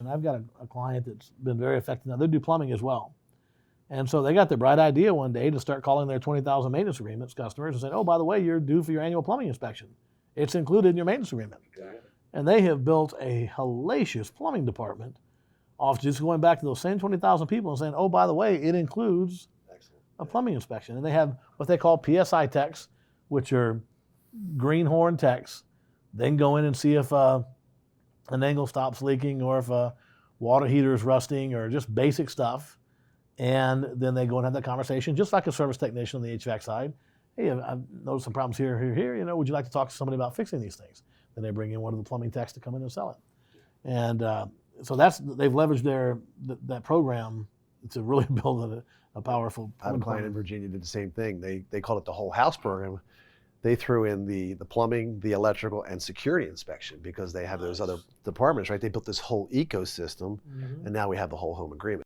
And I've got a client that's been very effective. Now, they do plumbing as well. And so they got the bright idea one day to start calling their 20,000 maintenance agreements customers and saying, oh, by the way, you're due for your annual plumbing inspection. It's included in your maintenance agreement. Exactly. And they have built a hellacious plumbing department off just going back to those same 20,000 people and saying, oh, by the way, it includes a plumbing inspection. And they have what they call PSI techs, which are greenhorn techs. They can go in and see if an angle stops leaking or if a water heater is rusting or just basic stuff. And then they go and have that conversation, just like a service technician on the HVAC side. Hey, I've noticed some problems here. You know, would you like to talk to somebody about fixing these things? Then they bring in one of the plumbing techs to come in and sell it. And so they've leveraged that program to really build a powerful. I have a client in Virginia did the same thing. They called it the whole house program. They threw in the plumbing, the electrical, and security inspection because they have those other departments, right? They built this whole ecosystem, and now we have the whole home agreement.